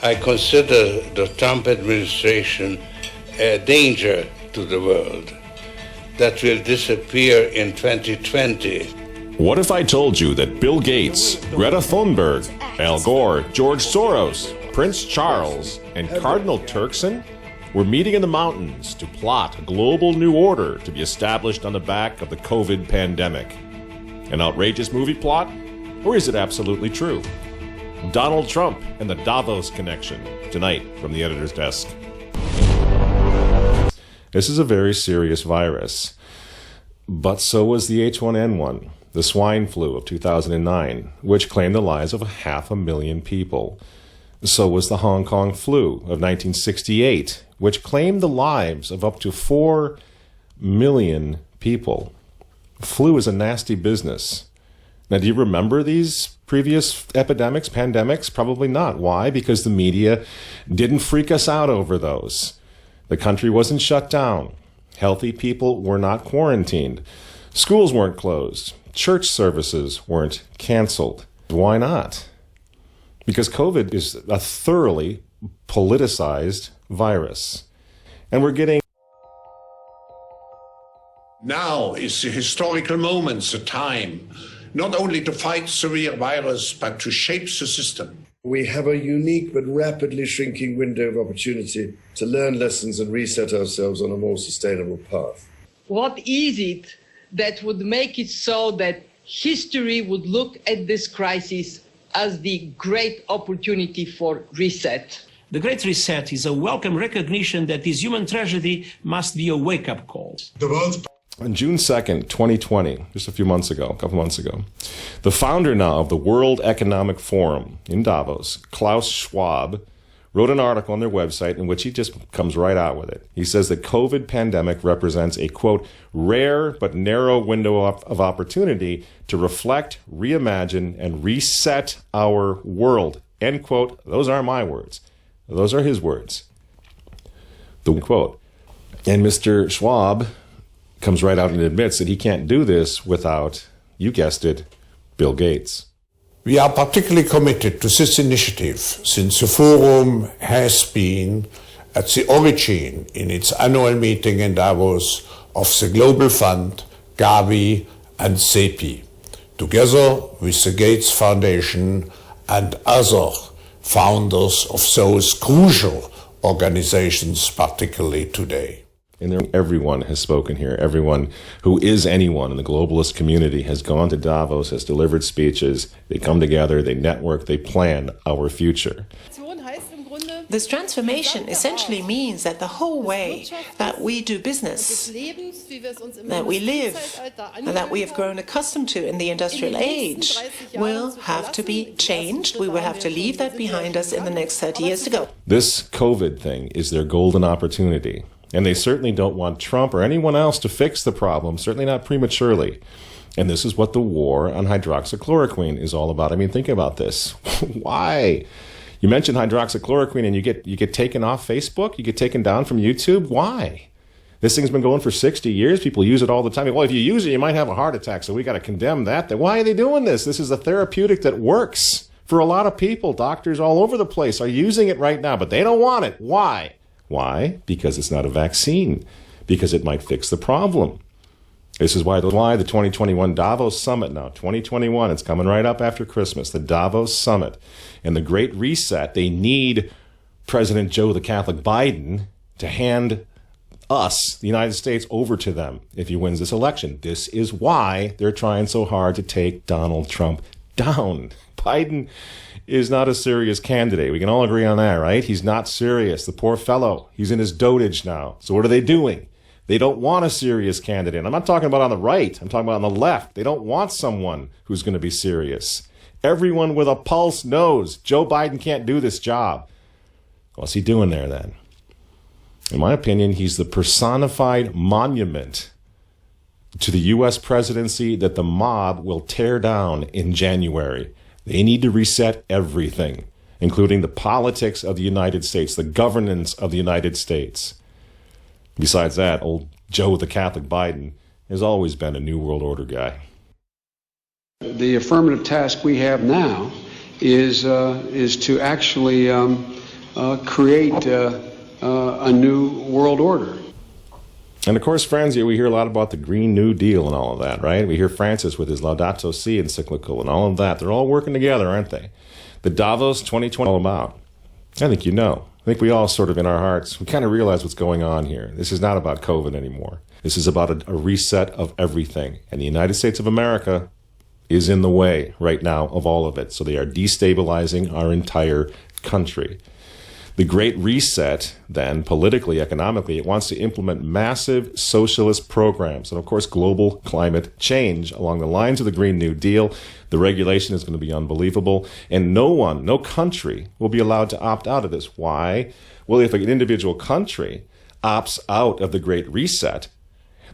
I consider the Trump administration a danger to the world that will disappear in 2020. What if I told you that Bill Gates, Greta Thunberg, Al Gore, George Soros, Prince Charles, and Cardinal Turkson were meeting in the mountains to plot a global new order to be established on the back of the COVID pandemic? An outrageous movie plot? Or is it absolutely true? Donald Trump and the Davos connection, tonight from the editor's desk. This is a very serious virus, but so was the H1N1, the swine flu of 2009, which claimed the lives of 500,000 people. So was the Hong Kong flu of 1968, which claimed the lives of up to 4 million people. Flu is a nasty business. Now, do you remember these previous epidemics, pandemics? Probably not. Why? Because the media didn't freak us out over those. The country wasn't shut down. Healthy people were not quarantined. Schools weren't closed. Church services weren't canceled. Why not? Because COVID is a thoroughly politicized virus. And we're getting... Now is the historical moment, the time, not only to fight severe virus, but to shape the system. We have a unique but rapidly shrinking window of opportunity to learn lessons and reset ourselves on a more sustainable path. What is it that would make it so that history would look at this crisis as the great opportunity for reset? The Great Reset is a welcome recognition that this human tragedy must be a wake-up call. On June 2nd, 2020, just a couple months ago, the founder now of the World Economic Forum in Davos, Klaus Schwab, wrote an article on their website in which he just comes right out with it. He says the COVID pandemic represents a, quote, rare but narrow window of opportunity to reflect, reimagine, and reset our world, end quote. Those aren't my words. Those are his words. The quote. And Mr. Schwab comes right out and admits that he can't do this without, you guessed it, Bill Gates. We are particularly committed to this initiative since the Forum has been at the origin in its annual meeting in Davos of the Global Fund, Gavi and CEPI, together with the Gates Foundation and other founders of those crucial organizations, particularly today. And everyone has spoken here. Everyone who is anyone in the globalist community has gone to Davos, has delivered speeches. They come together, they network, they plan our future. This transformation essentially means that the whole way that we do business, that we live, and that we have grown accustomed to in the industrial age will have to be changed. We will have to leave that behind us in the next 30 years to go. This COVID thing is their golden opportunity. And they certainly don't want Trump or anyone else to fix the problem, certainly not prematurely. And this is what the war on hydroxychloroquine is all about. I mean, think about this. Why? You mention hydroxychloroquine and you get taken off Facebook? You get taken down from YouTube? Why? This thing's been going for 60 years. People use it all the time. Well, if you use it, you might have a heart attack, so we got to condemn that. Why are they doing this? This is a therapeutic that works for a lot of people. Doctors all over the place are using it right now, but they don't want it. Why? Why? Because it's not a vaccine. Because it might fix the problem. This is why the 2021 Davos Summit now, 2021, it's coming right up after Christmas, the Davos Summit. And the Great Reset, they need President Joe the Catholic Biden to hand us, the United States, over to them if he wins this election. This is why they're trying so hard to take Donald Trump down. Biden is not a serious candidate. We can all agree on that, right? He's not serious. The poor fellow, he's in his dotage now. So what are they doing? They don't want a serious candidate. I'm not talking about on the right. I'm talking about on the left. They don't want someone who's going to be serious. Everyone with a pulse knows Joe Biden can't do this job. What's he doing there then? In my opinion, he's the personified monument to the U.S. presidency that the mob will tear down in January. They need to reset everything, including the politics of the United States, the governance of the United States. Besides that, old Joe the Catholic Biden has always been a New World Order guy. The affirmative task we have now is to actually create a new world order. And of course, friends, we hear a lot about the Green New Deal and all of that, right? We hear Francis with his Laudato Si encyclical and all of that. They're all working together, aren't they? The Davos 2020 all about. I think you know. I think we all sort of in our hearts, we kind of realize what's going on here. This is not about COVID anymore. This is about a reset of everything. And the United States of America is in the way right now of all of it. So they are destabilizing our entire country. The Great Reset, then, politically, economically, it wants to implement massive socialist programs. And, of course, global climate change along the lines of the Green New Deal. The regulation is going to be unbelievable. And no country will be allowed to opt out of this. Why? Well, if an individual country opts out of the Great Reset,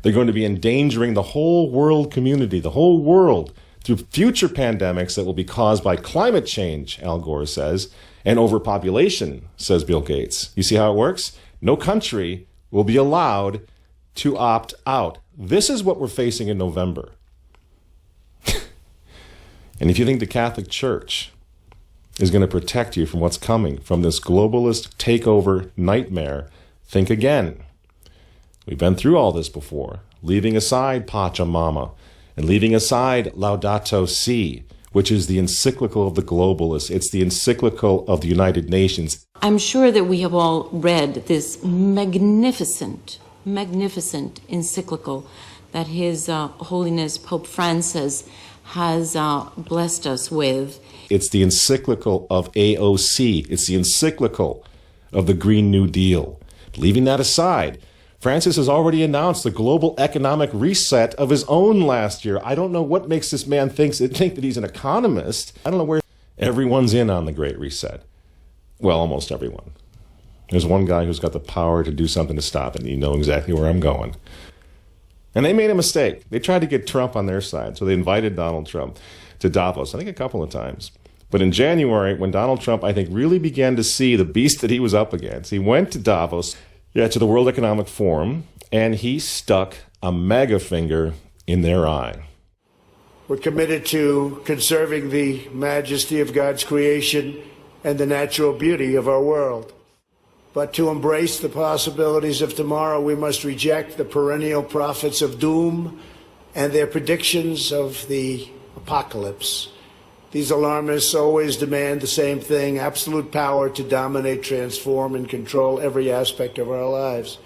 they're going to be endangering the whole world community, the whole world, through future pandemics that will be caused by climate change, Al Gore says, and overpopulation, says Bill Gates. You see how it works? No country will be allowed to opt out. This is what we're facing in November. And if you think the Catholic Church is going to protect you from what's coming, from this globalist takeover nightmare, think again. We've been through all this before, leaving aside Pachamama and leaving aside Laudato Si, which is the encyclical of the globalists. It's the encyclical of the United Nations. I'm sure that we have all read this magnificent encyclical that His Holiness Pope Francis has blessed us with. It's the encyclical of AOC. It's the encyclical of the Green New Deal. Leaving that aside, Francis has already announced the global economic reset of his own last year. I don't know what makes this man think that he's an economist. I don't know where everyone's in on the Great Reset. Well, almost everyone. There's one guy who's got the power to do something to stop it, and you know exactly where I'm going. And they made a mistake. They tried to get Trump on their side, so they invited Donald Trump to Davos, I think a couple of times. But in January, when Donald Trump, I think, really began to see the beast that he was up against, he went to Davos, to the World Economic Forum, and he stuck a mega finger in their eye. We're committed to conserving the majesty of God's creation and the natural beauty of our world. But to embrace the possibilities of tomorrow, we must reject the perennial prophets of doom and their predictions of the apocalypse. These alarmists always demand the same thing: absolute power to dominate, transform, and control every aspect of our lives.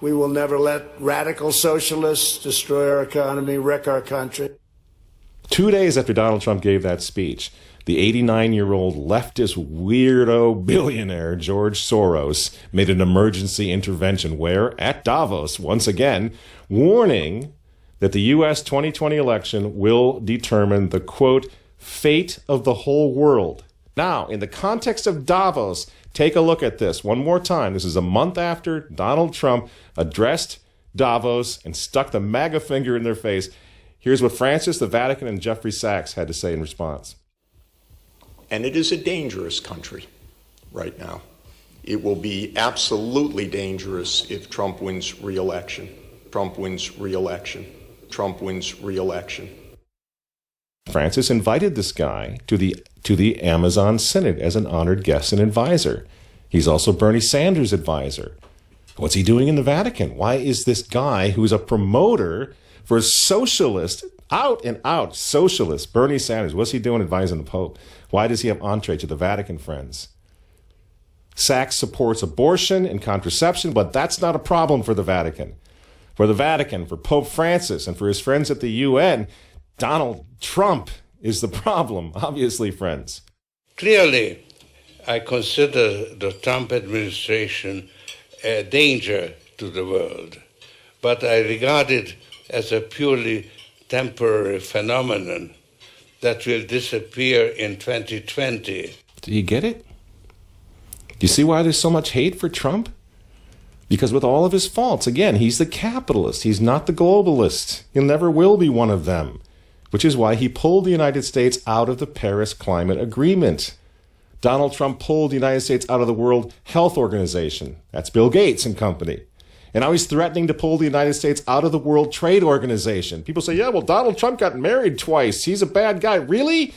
We will never let radical socialists destroy our economy, wreck our country. 2 days after Donald Trump gave that speech, the 89-year-old leftist weirdo billionaire George Soros made an emergency intervention where, at Davos, once again, warning that the U.S. 2020 election will determine the, quote, fate of the whole world. Now, in the context of Davos, take a look at this one more time. This is a month after Donald Trump addressed Davos and stuck the MAGA finger in their face. Here's what Francis, the Vatican, and Jeffrey Sachs had to say in response. And it is a dangerous country right now. It will be absolutely dangerous if Trump wins re-election. Trump wins re-election. Trump wins re-election. Francis invited this guy to the Amazon Synod as an honored guest and advisor. He's also Bernie Sanders' advisor. What's he doing in the Vatican? Why is this guy who's a promoter for socialist, out and out socialist, Bernie Sanders, what's he doing advising the Pope? Why does he have entree to the Vatican, friends? Sachs supports abortion and contraception, but that's not a problem for the Vatican. For the Vatican, for Pope Francis, and for his friends at the UN, Donald Trump is the problem, obviously, friends. Clearly, I consider the Trump administration a danger to the world, but I regard it as a purely temporary phenomenon that will disappear in 2020. Do you get it? Do you see why there's so much hate for Trump? Because with all of his faults, again, he's the capitalist. He's not the globalist. He never will be one of them, which is why he pulled the United States out of the Paris Climate Agreement. Donald Trump pulled the United States out of the World Health Organization. That's Bill Gates and company. And now he's threatening to pull the United States out of the World Trade Organization. People say, yeah, well, Donald Trump got married twice. He's a bad guy. Really?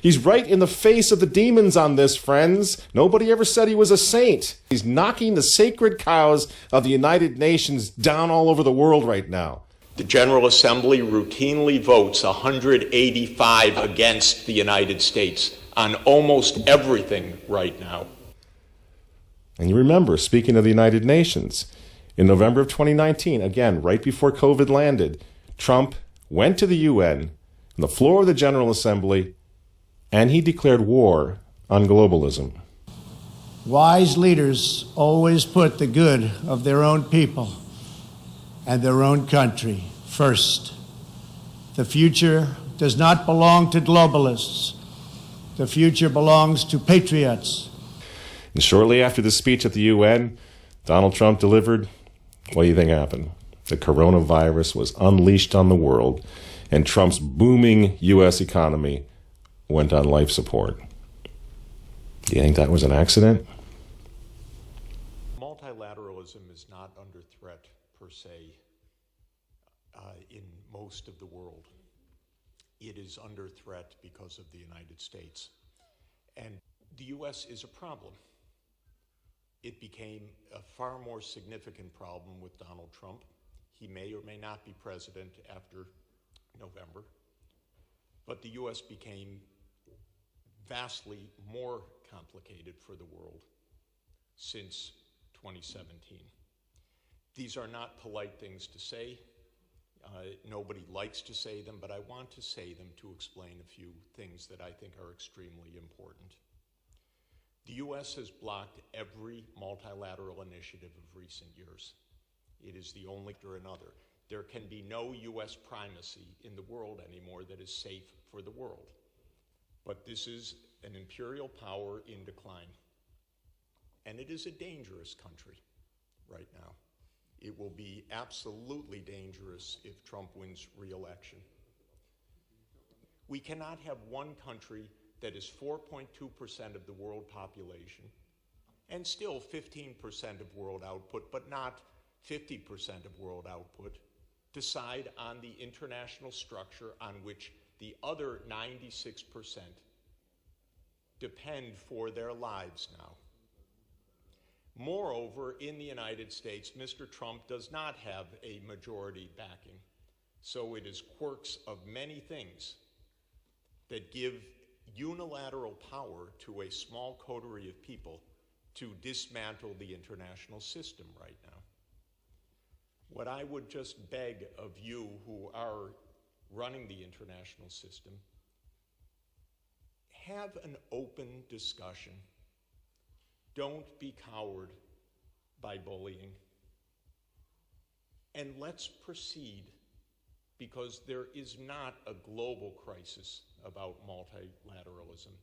He's right in the face of the demons on this, friends. Nobody ever said he was a saint. He's knocking the sacred cows of the United Nations down all over the world right now. The General Assembly routinely votes 185 against the United States on almost everything right now. And you remember, speaking of the United Nations, in November of 2019, again, right before COVID landed, Trump went to the UN, on the floor of the General Assembly, and he declared war on globalism. Wise leaders always put the good of their own people and their own country first. The future does not belong to globalists. The future belongs to patriots. And shortly after the speech at the UN, Donald Trump delivered, what do you think happened? The coronavirus was unleashed on the world, and Trump's booming U.S. economy went on life support. Do you think that was an accident? Multilateralism is not under threat per se in most of the world. It is under threat because of the United States. And the U.S. is a problem. It became a far more significant problem with Donald Trump. He may or may not be president after November, but the U.S. became vastly more complicated for the world since 2017. These are not polite things to say. Nobody likes to say them, but I want to say them to explain a few things that I think are extremely important. The U.S. has blocked every multilateral initiative of recent years. It is the only or another. There can be no U.S. primacy in the world anymore that is safe for the world. But this is an imperial power in decline. And it is a dangerous country right now. It will be absolutely dangerous if Trump wins re-election. We cannot have one country that is 4.2% of the world population and still 15% of world output, but not 50% of world output, decide on the international structure on which the other 96% depend for their lives now. Moreover, in the United States, Mr. Trump does not have a majority backing. So it is quirks of many things that give unilateral power to a small coterie of people to dismantle the international system right now. What I would just beg of you who are running the international system, have an open discussion. Don't be cowed by bullying. And let's proceed, because there is not a global crisis about multilateralism.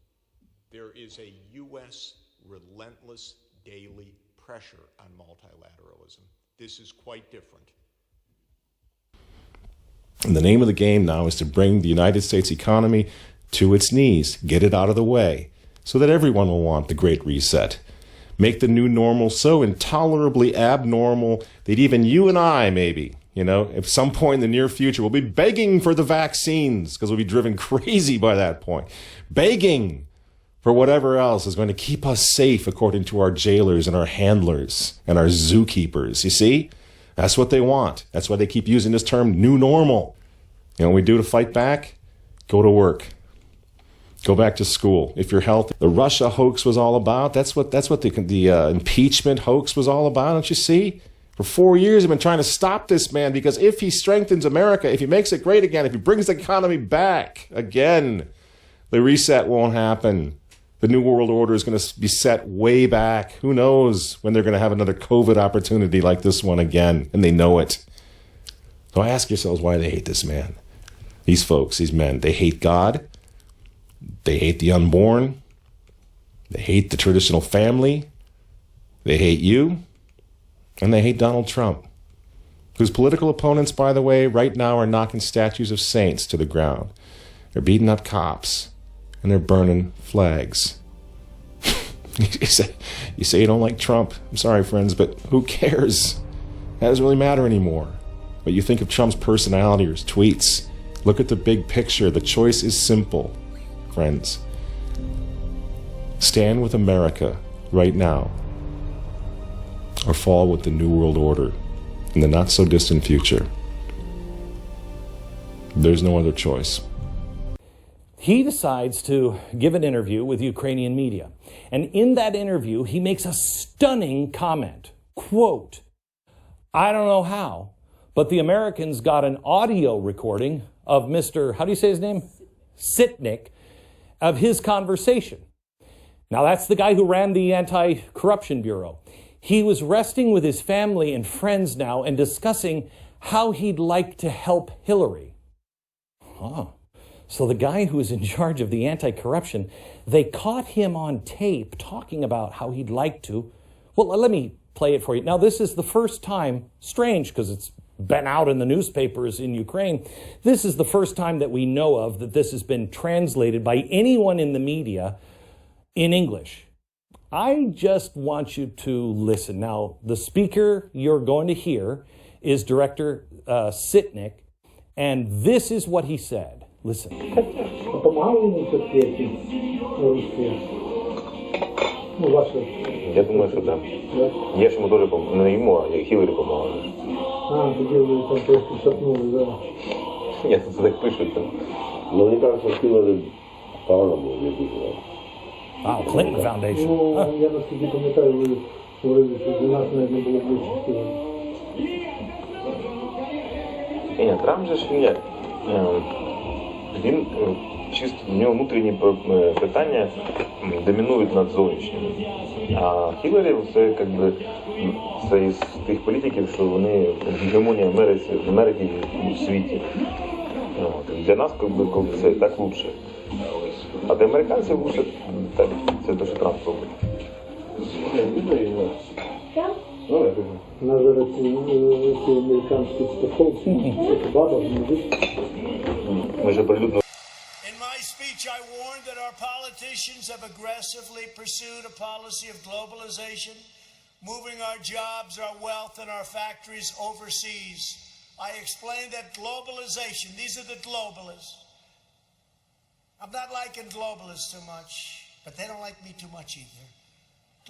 There is a U.S. relentless daily pressure on multilateralism. This is quite different. And the name of the game now is to bring the United States economy to its knees, get it out of the way, so that everyone will want the Great Reset. Make the new normal so intolerably abnormal that even you and I, maybe, at some point in the near future, will be begging for the vaccines because we'll be driven crazy by that point. Begging for whatever else is going to keep us safe according to our jailers and our handlers and our zookeepers. You see? That's what they want. That's why they keep using this term, new normal. You know what we do to fight back? Go to work. Go back to school. If you're healthy, the Russia hoax was all about. That's what the impeachment hoax was all about. Don't you see? For 4 years, they've been trying to stop this man because if he strengthens America, if he makes it great again, if he brings the economy back again, the reset won't happen. The New World Order is going to be set way back. Who knows when they're going to have another COVID opportunity like this one again, and they know it. So ask yourselves why they hate this man. These folks, these men, they hate God. They hate the unborn. They hate the traditional family. They hate you. And they hate Donald Trump, whose political opponents, by the way, right now are knocking statues of saints to the ground. They're beating up cops, and they're burning flags. You say you don't like Trump. I'm sorry, friends, but who cares? That doesn't really matter anymore. But you think of Trump's personality or his tweets. Look at the big picture. The choice is simple. friends. Stand with America right now, or fall with the New World Order in the not-so-distant future. There's no other choice. He decides to give an interview with Ukrainian media. And in that interview, he makes a stunning comment. Quote, "I don't know how, but the Americans got an audio recording of Mr., how do you say his name? Sitnik, of his conversation." Now, that's the guy who ran the Anti-Corruption Bureau. He was resting with his family and friends now and discussing how he'd like to help Hillary. So the guy who was in charge of the anti-corruption, they caught him on tape talking about how he'd like to. Well, let me play it for you. Now, this is the first time, strange because it's been out in the newspapers in Ukraine. This is the first time that we know of that this has been translated by anyone in the media in English. I just want you to listen. Now, the speaker you're going to hear is Director Sitnik, and this is what he said. Listen. Я думаю, що так. Я ж йому теж не йому, а Хіларі допомагаю. Тоді ви там трошки шатнули, да? Ні, це так пишуть там. Ну, мені кажуть, що Хіларі погано не дуже. Wow, Clinton Foundation. Ну, я наскільки пам'ятаю, ви говорили, що для нас навіть не було ближче Хіларі. Ні, Трамп же ж він чисто в нього внутрішні питання домінують над зовнішніми. А Хіларі це це із тих політиків, що вони гегемонія Америки в світі. Для нас це так лучше. А для американців лучше так. Це те, що Трамп робить. На зараз ці американські страховки, це баба, Ми ж прилюдно. In my speech, I warned that our politicians have aggressively pursued a policy of globalization, moving our jobs, our wealth, and our factories overseas. I explained that globalization, these are the globalists. I'm not liking globalists too much, but they don't like me too much either.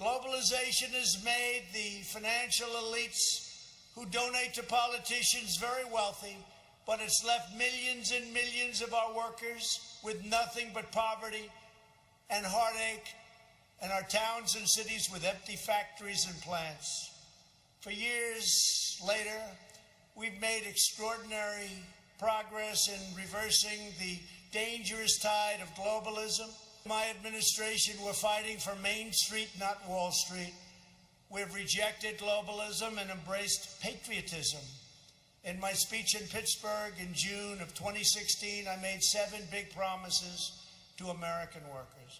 Globalization has made the financial elites who donate to politicians very wealthy, but it's left millions and millions of our workers with nothing but poverty and heartache, and our towns and cities with empty factories and plants. For years later, we've made extraordinary progress in reversing the dangerous tide of globalism. My administration, we're fighting for Main Street, not Wall Street. We've rejected globalism and embraced patriotism. In my speech in Pittsburgh in June of 2016, I made 7 big promises to American workers.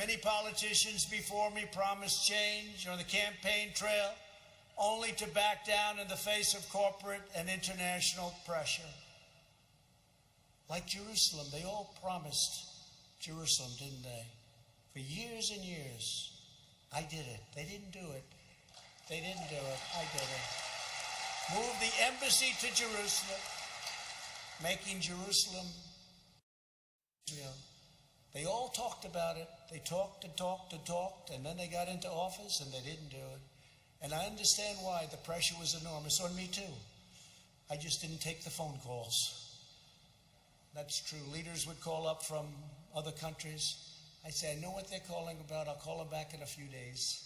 Many politicians before me promised change on the campaign trail, only to back down in the face of corporate and international pressure. Like Jerusalem, they all promised Jerusalem, didn't they? For years and years. I did it. They didn't do it. They didn't do it. I did it. Moved the embassy to Jerusalem, making Jerusalem Israel. They all talked about it. They talked and talked and talked, and then they got into office and they didn't do it. And I understand why. The pressure was enormous on me too. I just didn't take the phone calls. That's true. Leaders would call up from other countries. I say, I know what they're calling about. I'll call them back in a few days.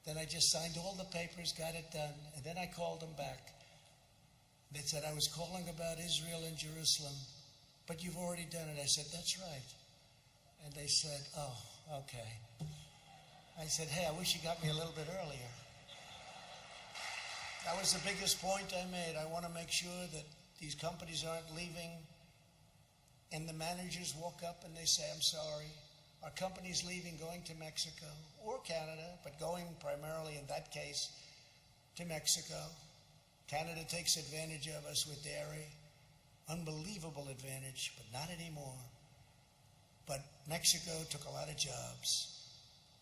Then I just signed all the papers, got it done, and then I called them back. They said, I was calling about Israel and Jerusalem, but you've already done it. I said, that's right. And they said, oh, okay. I said, hey, I wish you got me a little bit earlier. That was the biggest point I made. I want to make sure that these companies aren't leaving, and the managers walk up and they say, I'm sorry. Our company's leaving, going to Mexico or Canada, but going primarily in that case to Mexico. Canada takes advantage of us with dairy. Unbelievable advantage, but not anymore. But Mexico took a lot of jobs.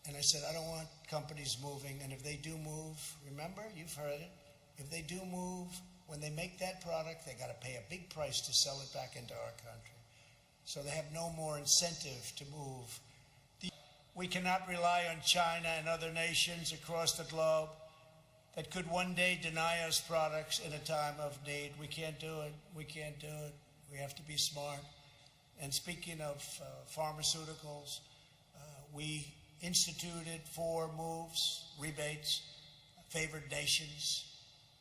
And I said, I don't want companies moving. And if they do move, remember, you've heard it, if they do move, when they make that product, they got to pay a big price to sell it back into our country. so they have no more incentive to move. We cannot rely on China and other nations across the globe that could one day deny us products in a time of need. We can't do it. We can't do it. We have to be smart. And speaking of pharmaceuticals, we instituted 4 moves, rebates, favored nations,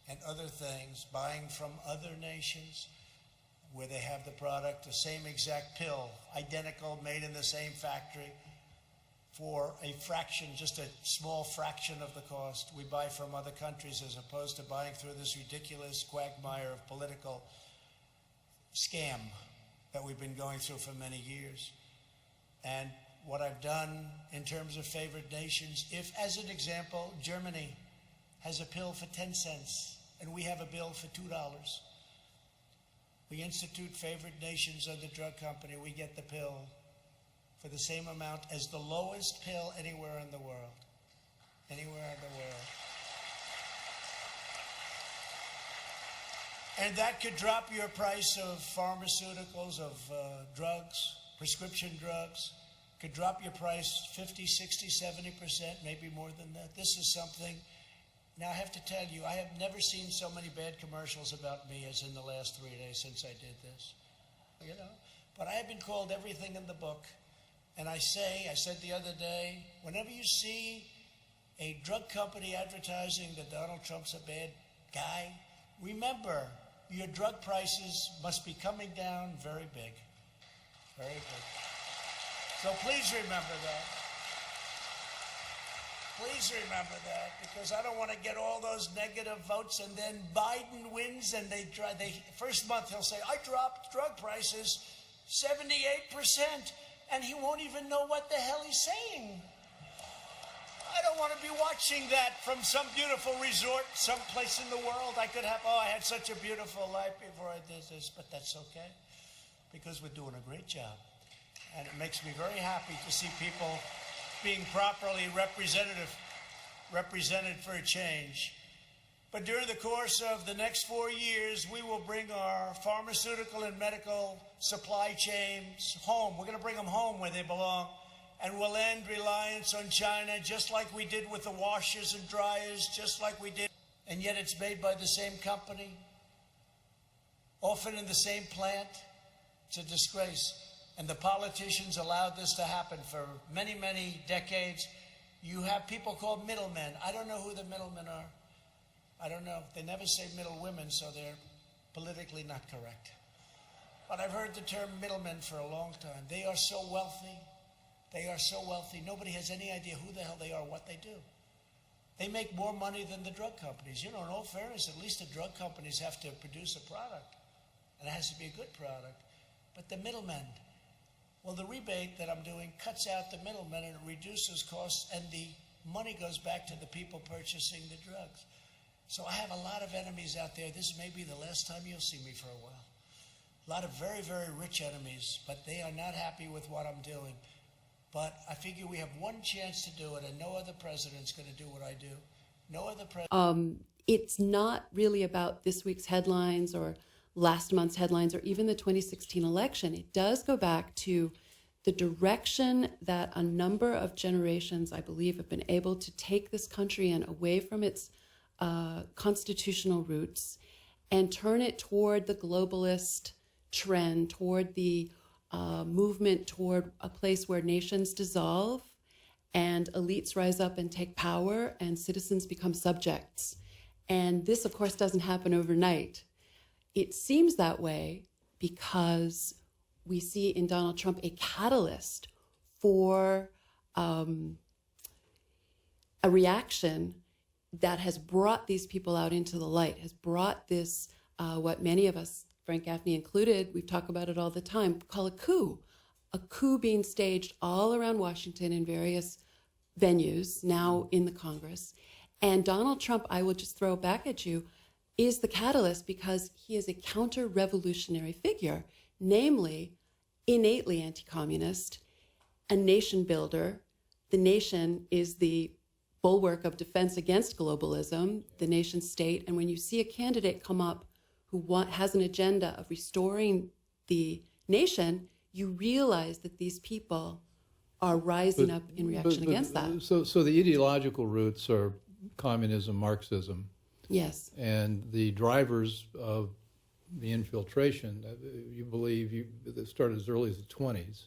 and other things, buying from other nations where they have the product, the same exact pill, identical, made in the same factory, for a fraction, just a small fraction of the cost. We buy from other countries as opposed to buying through this ridiculous quagmire of political scam that we've been going through for many years. And what I've done in terms of favored nations, if, as an example, Germany has a pill for 10 cents and we have a bill for $2, we institute favored nations of the drug company, we get the pill for the same amount as the lowest pill anywhere in the world. Anywhere in the world. And that could drop your price of pharmaceuticals, of drugs, prescription drugs, could drop your price 50, 60, 70%, maybe more than that. This is something, now I have to tell you, I have never seen so many bad commercials about me as in the last 3 days since I did this. You know, but I have been called everything in the book. And I said the other day, whenever you see a drug company advertising that Donald Trump's a bad guy, remember, your drug prices must be coming down very big. Very big. So please remember that. Please remember that, because I don't want to get all those negative votes and then Biden wins and first month he'll say, I dropped drug prices 78%. And he won't even know what the hell he's saying. I don't want to be watching that from some beautiful resort someplace in the world. I could have, I had such a beautiful life before I did this, but that's okay, because we're doing a great job. And it makes me very happy to see people being properly represented for a change. But during the course of the next 4 years, we will bring our pharmaceutical and medical supply chains home. We're going to bring them home where they belong. And we'll end reliance on China, just like we did with the washers and dryers, just like we did. And yet it's made by the same company, often in the same plant. It's a disgrace. And the politicians allowed this to happen for many, many decades. You have people called middlemen. I don't know who the middlemen are. I don't know. They never say middle women, so they're politically not correct. But I've heard the term middlemen for a long time. They are so wealthy. They are so wealthy. Nobody has any idea who the hell they are, what they do. They make more money than the drug companies. You know, in all fairness, at least the drug companies have to produce a product. And it has to be a good product. But the middlemen, well, the rebate that I'm doing cuts out the middlemen and it reduces costs, and the money goes back to the people purchasing the drugs. So I have a lot of enemies out there. This may be the last time you'll see me for a while. A lot of very, very rich enemies, but they are not happy with what I'm doing. But I figure we have one chance to do it, and no other president's going to do what I do. No other president. It's not really about this week's headlines or last month's headlines or even the 2016 election. It does go back to the direction that a number of generations, I believe, have been able to take this country in away from its constitutional roots and turn it toward the globalist trend, toward the movement toward a place where nations dissolve and elites rise up and take power and citizens become subjects. And this, of course, doesn't happen overnight. It seems that way because we see in Donald Trump a catalyst for a reaction that has brought these people out into the light, has brought this, what many of us, Frank Gaffney included, we talk about it all the time, call a coup being staged all around Washington in various venues, now in the Congress. And Donald Trump, I will just throw back at you, is the catalyst because he is a counter-revolutionary figure, namely innately anti-communist, a nation builder. The nation is the bulwark of defense against globalism, the nation state. And when you see a candidate come up who has an agenda of restoring the nation, you realize that these people are rising up in reaction against that. So the ideological roots are communism, Marxism. Yes. And the drivers of the infiltration, you believe, that started as early as the 20s.